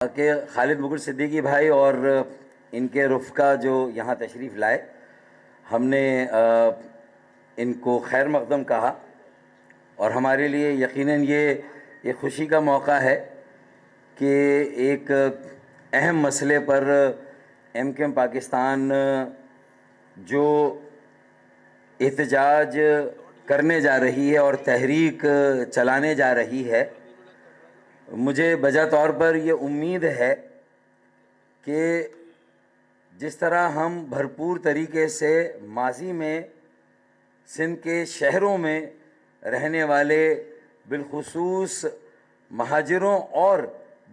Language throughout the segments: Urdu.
کہ خالد مغل صدیقی بھائی اور ان کے رفقا جو یہاں تشریف لائے، ہم نے ان کو خیر مقدم کہا، اور ہمارے لیے یقیناً یہ خوشی کا موقع ہے کہ ایک اہم مسئلے پر ایم کیو ایم پاکستان جو احتجاج کرنے جا رہی ہے اور تحریک چلانے جا رہی ہے، مجھے بجا طور پر یہ امید ہے کہ جس طرح ہم بھرپور طریقے سے ماضی میں سندھ کے شہروں میں رہنے والے بالخصوص مہاجروں اور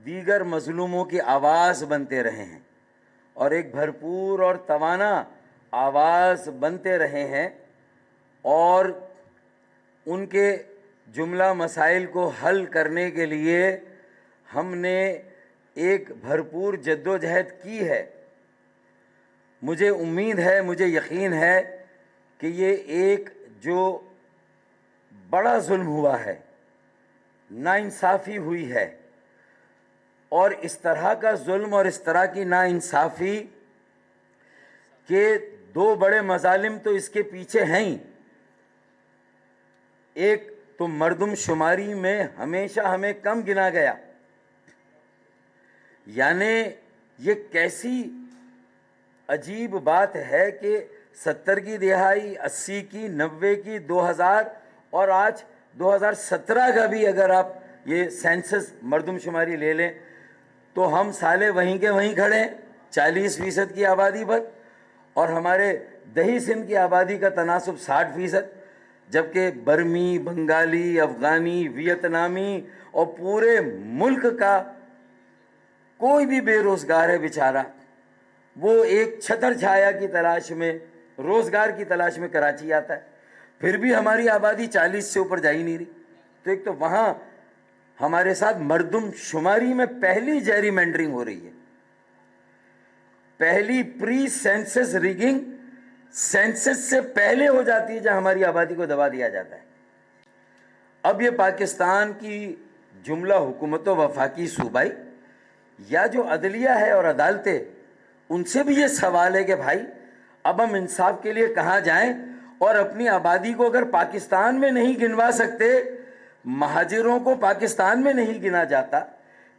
دیگر مظلوموں کی آواز بنتے رہے ہیں اور ایک بھرپور اور توانا آواز بنتے رہے ہیں، اور ان کے جملہ مسائل کو حل کرنے کے لیے ہم نے ایک بھرپور جدوجہد کی ہے، مجھے امید ہے، مجھے یقین ہے کہ یہ ایک جو بڑا ظلم ہوا ہے، ناانصافی ہوئی ہے، اور اس طرح کا ظلم اور اس طرح کی ناانصافی کے دو بڑے مظالم تو اس کے پیچھے ہیں ہی۔ ایک تو مردم شماری میں ہمیشہ ہمیں کم گنا گیا، یعنی یہ کیسی عجیب بات ہے کہ 70 کی دہائی، 80 کی، 90 کی، 2000 اور آج 2017 کا بھی اگر آپ یہ سینسس مردم شماری لے لیں تو ہم سالے وہیں کے وہیں کھڑے ہیں 40% کی آبادی پر، اور ہمارے دہی سندھ کی آبادی کا تناسب 60%، جبکہ برمی، بنگالی، افغانی، ویتنامی اور پورے ملک کا کوئی بھی بے روزگار ہے بیچارہ، وہ ایک چھتر چھایا کی تلاش میں، روزگار کی تلاش میں کراچی آتا ہے، پھر بھی ہماری آبادی 40 سے اوپر جا ہی نہیں رہی۔ تو ایک تو وہاں ہمارے ساتھ مردم شماری میں پہلی جیری مینڈرنگ ہو رہی ہے، پہلی پری سینسس ریگنگ سینسس سے پہلے ہو جاتی ہے جہاں ہماری آبادی کو دبا دیا جاتا ہے۔ اب یہ پاکستان کی جملہ حکومت و وفاقی صوبائی یا جو عدلیہ ہے اور عدالتیں، ان سے بھی یہ سوال ہے کہ بھائی اب ہم انصاف کے لیے کہاں جائیں، اور اپنی آبادی کو اگر پاکستان میں نہیں گنوا سکتے، مہاجروں کو پاکستان میں نہیں گنا جاتا،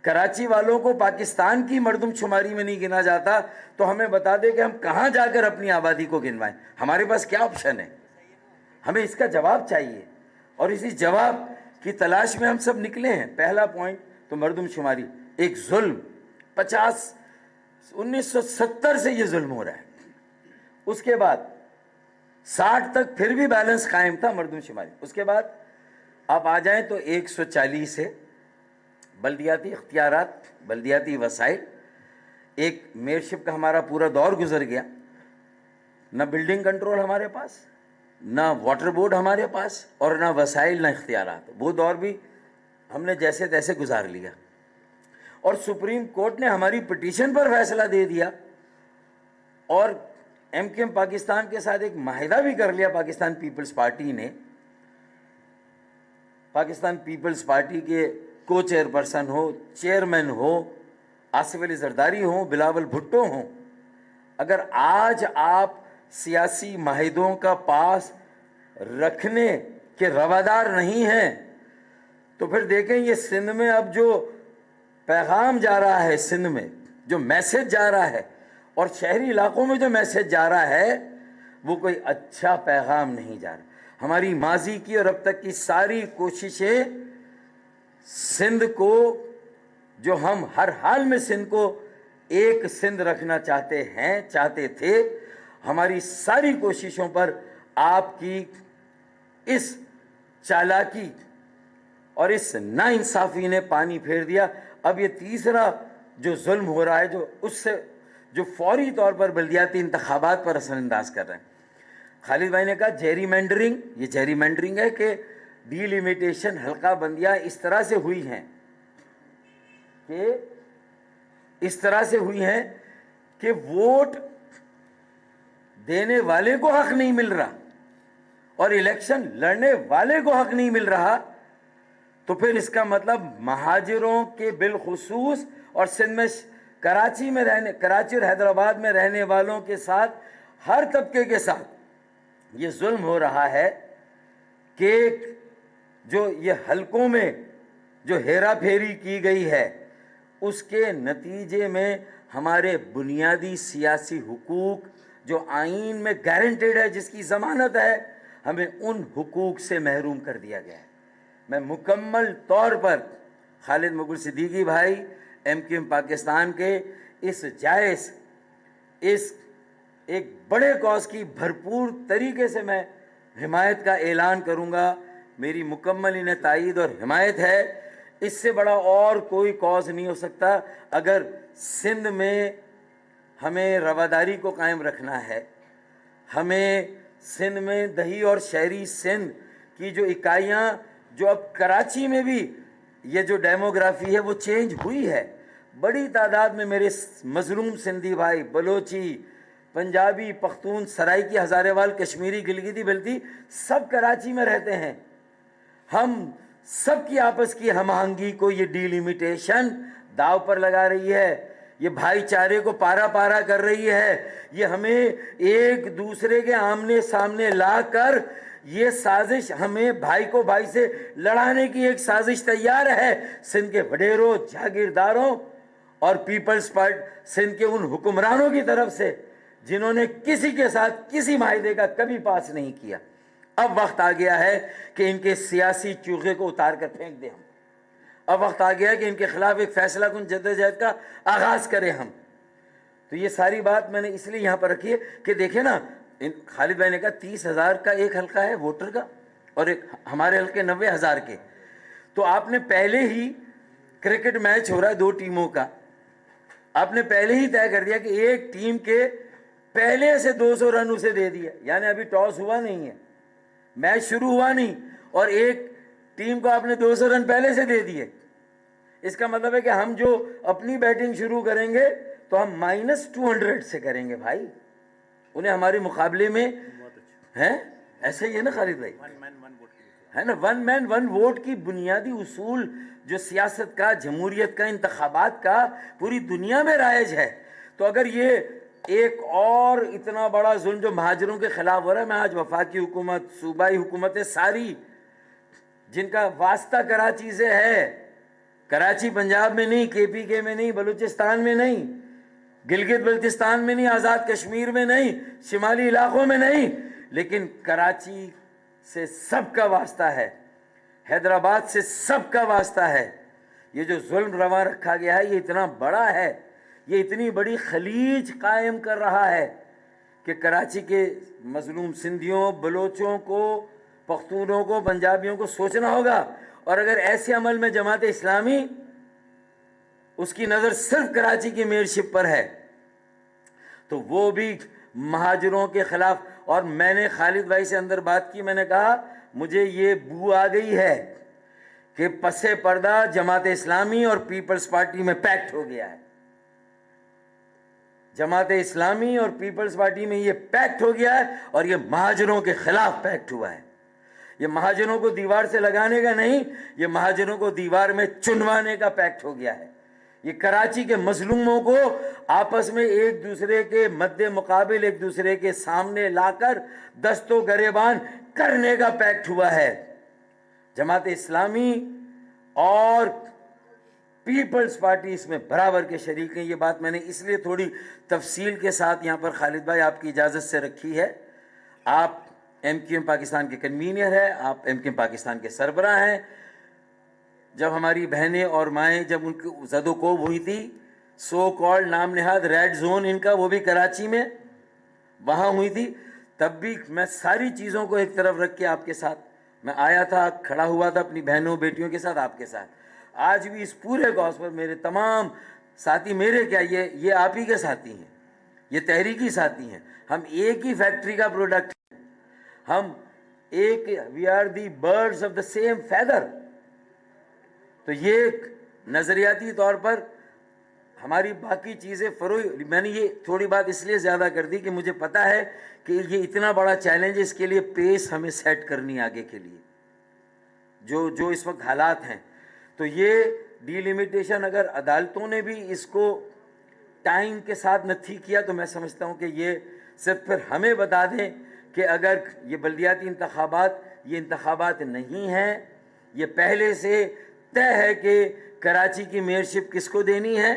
کراچی والوں کو پاکستان کی مردم شماری میں نہیں گنا جاتا، تو ہمیں بتا دے کہ ہم کہاں جا کر اپنی آبادی کو گنوائیں، ہمارے پاس کیا آپشن ہے؟ ہمیں اس کا جواب چاہیے، اور اسی جواب کی تلاش میں ہم سب نکلے ہیں۔ پہلا پوائنٹ تو مردم شماری ایک ظلم، 1970 سے یہ ظلم ہو رہا ہے، اس کے بعد 60 تک پھر بھی بیلنس قائم تھا مردم شماری، اس کے بعد آپ آ جائیں تو 140 ہے، بلدیاتی اختیارات، بلدیاتی وسائل، ایک میئرشپ کا ہمارا پورا دور گزر گیا، نہ بلڈنگ کنٹرول ہمارے پاس، نہ واٹر بورڈ ہمارے پاس، اور نہ وسائل نہ اختیارات، وہ دور بھی ہم نے جیسے تیسے گزار لیا، اور سپریم کورٹ نے ہماری پٹیشن پر فیصلہ دے دیا، اور ایم کیو ایم پاکستان کے ساتھ ایک معاہدہ بھی کر لیا پاکستان پیپلز پارٹی نے۔ پاکستان پیپلز پارٹی کے کو چیئرپرسن ہو، چیئرمین ہو، آصف علی زرداری ہوں، بلاول بھٹو ہوں، اگر آج آپ سیاسی معاہدوں کا پاس رکھنے کے روادار نہیں ہیں تو پھر دیکھیں یہ سندھ میں اب جو پیغام جا رہا ہے، سندھ میں جو میسج جا رہا ہے اور شہری علاقوں میں جو میسج جا رہا ہے، وہ کوئی اچھا پیغام نہیں جا رہا۔ ہماری ماضی کی اور اب تک کی ساری کوششیں سندھ کو، جو ہم ہر حال میں سندھ کو ایک سندھ رکھنا چاہتے تھے، ہماری ساری کوششوں پر آپ کی اس چالاکی اور اس ناانصافی نے پانی پھیر دیا۔ اب یہ تیسرا جو ظلم ہو رہا ہے، جو اس سے جو فوری طور پر بلدیاتی انتخابات پر اثر انداز کر رہے ہیں۔ خالد بھائی نے کہا جیری مینڈرنگ، یہ جیری مینڈرنگ ہے کہ ڈی لیمیٹیشن، حلقہ بندیاں اس طرح سے ہوئی ہیں کہ ووٹ دینے والے کو حق نہیں مل رہا اور الیکشن لڑنے والے کو حق نہیں مل رہا، تو پھر اس کا مطلب مہاجروں کے بالخصوص اور سندھ میں کراچی اور حیدرآباد میں رہنے والوں کے ساتھ ہر طبقے کے ساتھ یہ ظلم ہو رہا ہے کہ جو یہ حلقوں میں جو ہیرا پھیری کی گئی ہے اس کے نتیجے میں ہمارے بنیادی سیاسی حقوق جو آئین میں گارنٹیڈ ہے، جس کی ضمانت ہے، ہمیں ان حقوق سے محروم کر دیا گیا ہے۔ میں مکمل طور پر خالد مغل صدیقی بھائی MQM پاکستان کے اس جائز، اس ایک بڑے کاز کی بھرپور طریقے سے میں حمایت کا اعلان کروں گا۔ میری مکمل انہیں تائید اور حمایت ہے۔ اس سے بڑا اور کوئی کاز نہیں ہو سکتا۔ اگر سندھ میں ہمیں رواداری کو قائم رکھنا ہے، ہمیں سندھ میں دہی اور شہری سندھ کی جو اکائیاں، جو اب کراچی میں بھی یہ جو ڈیموگرافی ہے وہ چینج ہوئی ہے، بڑی تعداد میں میرے مظلوم سندھی بھائی، بلوچی، پنجابی، پختون، سرائکی، ہزارے وال، کشمیری، گلگتی، بلتی سب کراچی میں رہتے ہیں۔ ہم سب کی آپس کی ہم آہنگی کو یہ ڈیلیمیٹیشن داؤ پر لگا رہی ہے، یہ بھائی چارے کو پارا پارا کر رہی ہے، یہ ہمیں ایک دوسرے کے آمنے سامنے لا کر یہ سازش، ہمیں بھائی کو بھائی سے لڑانے کی ایک سازش تیار ہے سندھ کے وڈیروں، جاگیرداروں اور پیپلز پارٹی سندھ کے ان حکمرانوں کی طرف سے جنہوں نے کسی کے ساتھ کسی معاہدے کا کبھی پاس نہیں کیا۔ اب وقت آ گیا ہے کہ ان کے سیاسی چوغے کو اتار کر پھینک دیں ہم۔ اب وقت آ گیا ہے کہ ان کے خلاف ایک فیصلہ کن جدوجہد کا آغاز کریں ہم۔ تو یہ ساری بات میں نے اس لیے یہاں پر رکھی ہے کہ دیکھیں نا، خالد بھائی نے کہا 30,000 کا ایک حلقہ ہے ووٹر کا اور ایک ہمارے حلقے 90,000 کے، تو آپ نے پہلے ہی کرکٹ میچ ہو رہا ہے 2 ٹیموں کا، آپ نے پہلے ہی طے کر دیا کہ ایک ٹیم کے پہلے سے 200 رن اسے دے دیا، یعنی ابھی ٹاس ہوا نہیں ہے، میچ شروع ہوا نہیں، اور ایک ٹیم کو آپ نے 200 رن پہلے سے دے دیے۔ اس کا مطلب ہے کہ ہم جو اپنی بیٹنگ شروع کریں گے تو ہم -200 سے کریں گے بھائی، انہیں ہمارے مقابلے میں ہے ایسے ہی ہے نا خالد بھائی، ہے نا، 1 مین 1 ووٹ کی بنیادی اصول جو سیاست کا، جمہوریت کا، انتخابات کا پوری دنیا میں رائج ہے۔ تو اگر یہ ایک اور اتنا بڑا ظلم جو مہاجروں کے خلاف ہو رہا ہے، میں آج وفاقی حکومت، صوبائی حکومتیں ساری جن کا واسطہ کراچی سے ہے، کراچی پنجاب میں نہیں، KPK میں نہیں، بلوچستان میں نہیں، گلگت بلتستان میں نہیں، آزاد کشمیر میں نہیں، شمالی علاقوں میں نہیں، لیکن کراچی سے سب کا واسطہ ہے، حیدرآباد سے سب کا واسطہ ہے۔ یہ جو ظلم رواں رکھا گیا ہے یہ اتنا بڑا ہے، یہ اتنی بڑی خلیج قائم کر رہا ہے کہ کراچی کے مظلوم سندھیوں، بلوچوں کو، پختونوں کو، پنجابیوں کو سوچنا ہوگا۔ اور اگر ایسے عمل میں جماعت اسلامی اس کی نظر صرف کراچی کی میئرشپ پر ہے تو وہ بھی مہاجروں کے خلاف، اور میں نے خالد بھائی سے اندر بات کی، میں نے کہا مجھے یہ بو آ گئی ہے کہ پس پردہ جماعت اسلامی اور پیپلز پارٹی میں پیکٹ ہو گیا ہے، جماعت اسلامی اور پیپلز پارٹی میں یہ پیکٹ ہو گیا ہے، اور یہ مہاجروں کے خلاف پیکٹ ہوا ہے۔ یہ مہاجروں کو دیوار سے لگانے کا نہیں، یہ مہاجروں کو دیوار میں چنوانے کا پیکٹ ہو گیا ہے۔ یہ کراچی کے مظلوموں کو آپس میں ایک دوسرے کے مد مقابل، ایک دوسرے کے سامنے لا کر دست و گریبان کرنے کا پیکٹ ہوا ہے۔ جماعت اسلامی اور پیپلز پارٹی اس میں برابر کے شریک ہیں۔ یہ بات میں نے اس لیے تھوڑی تفصیل کے ساتھ یہاں پر خالد بھائی آپ کی اجازت سے رکھی ہے۔ آپ MQM پاکستان کے کنوینر ہیں، آپ MQM پاکستان کے سربراہ ہیں۔ جب ہماری بہنیں اور مائیں جب ان کی زد و کوب ہوئی تھی، سو کالڈ نام نہاد ریڈ زون ان کا، وہ بھی کراچی میں وہاں ہوئی تھی، تب بھی میں ساری چیزوں کو ایک طرف رکھ کے آپ کے ساتھ میں آیا تھا، کھڑا ہوا تھا اپنی بہنوں بیٹیوں کے ساتھ، آپ کے ساتھ۔ آج بھی اس پورے کاز پر میرے تمام ساتھی، میرے کیا یہ آپ ہی کے ساتھی ہیں، یہ تحریکی ساتھی ہیں، ہم ایک ہی فیکٹری کا پروڈکٹ ہیں، ہم ایک we are the birds of the same feather. تو یہ نظریاتی طور پر ہماری باقی چیزیں فروغ، میں نے یہ تھوڑی بات اس لیے زیادہ کر دی کہ مجھے پتا ہے کہ یہ اتنا بڑا چیلنج ہے، اس کے لیے پیس ہمیں سیٹ کرنی آگے کے لیے جو اس وقت حالات ہیں۔ تو یہ ڈیلیمیٹیشن اگر عدالتوں نے بھی اس کو ٹائم کے ساتھ نہ ٹھیک کیا تو میں سمجھتا ہوں کہ یہ صرف پھر ہمیں بتا دیں کہ اگر یہ بلدیاتی انتخابات یہ انتخابات نہیں ہیں، یہ پہلے سے طے ہے کہ کراچی کی میئرشپ کس کو دینی ہے،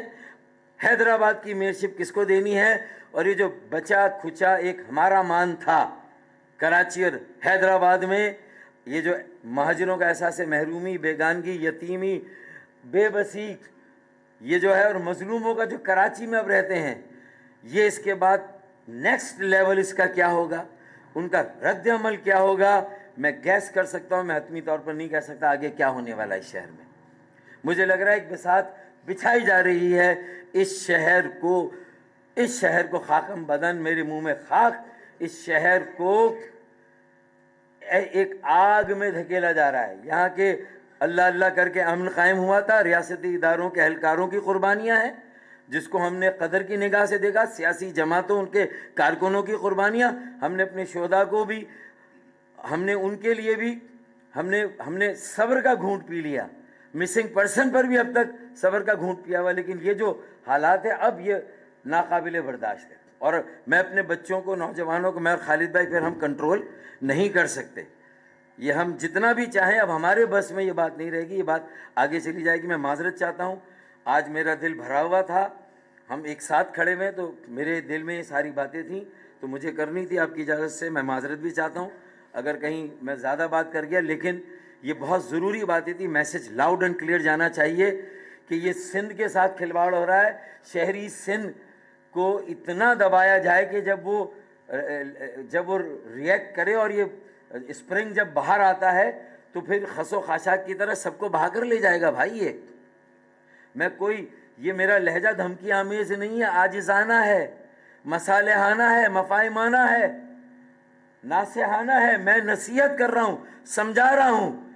حیدرآباد کی میئرشپ کس کو دینی ہے، اور یہ جو بچا کھچا ایک ہمارا مان تھا کراچی اور حیدرآباد میں، یہ جو مہاجروں کا احساس محرومی، بیگانگی، یتیمی، بے بسی، یہ جو ہے، اور مظلوموں کا جو کراچی میں اب رہتے ہیں، یہ اس کے بعد نیکسٹ لیول اس کا کیا ہوگا، ان کا رد عمل کیا ہوگا، میں گیس کر سکتا ہوں، میں حتمی طور پر نہیں کہہ سکتا آگے کیا ہونے والا ہے اس شہر میں۔ مجھے لگ رہا ہے ایک بساط بچھائی جا رہی ہے اس شہر کو خاکم بدن، میرے منہ میں خاک، اس شہر کو ایک آگ میں دھکیلا جا رہا ہے۔ یہاں کے اللہ اللہ کر کے امن قائم ہوا تھا، ریاستی اداروں کے اہلکاروں کی قربانیاں ہیں جس کو ہم نے قدر کی نگاہ سے دیکھا، سیاسی جماعتوں ان کے کارکنوں کی قربانیاں، ہم نے اپنے شہداء کو بھی، ہم نے ان کے لیے بھی ہم نے صبر کا گھونٹ پی لیا، مسنگ پرسن پر بھی اب تک صبر کا گھونٹ پیا ہوا، لیکن یہ جو حالات ہے اب یہ ناقابل برداشت ہے، اور میں اپنے بچوں کو، نوجوانوں کو، میں اور خالد بھائی پھر ہم کنٹرول نہیں کر سکتے، یہ ہم جتنا بھی چاہیں اب ہمارے بس میں یہ بات نہیں رہے گی، یہ بات آگے چلی جائے گی۔ میں معذرت چاہتا ہوں، آج میرا دل بھرا ہوا تھا، ہم ایک ساتھ کھڑے ہوئے تو میرے دل میں یہ ساری باتیں تھیں تو مجھے کرنی تھی، آپ کی اجازت سے میں معذرت بھی چاہتا ہوں اگر کہیں میں زیادہ بات کر گیا، لیکن یہ بہت ضروری باتیں تھی، میسج لاؤڈ اینڈ کلیئر جانا چاہیے کہ یہ سندھ کے ساتھ کھلواڑ ہو رہا ہے، شہری سندھ کو اتنا دبایا جائے کہ جب وہ ریئیکٹ کرے اور یہ اسپرنگ جب باہر آتا ہے تو پھر خس و خاشاک کی طرح سب کو بہا کر لے جائے گا۔ بھائی یہ میرا لہجہ دھمکی آمیز نہیں ہے، عاجزانہ ہے، مصالحانہ ہے، مفاہمانہ ہے، ناصحانہ ہے، میں نصیحت کر رہا ہوں، سمجھا رہا ہوں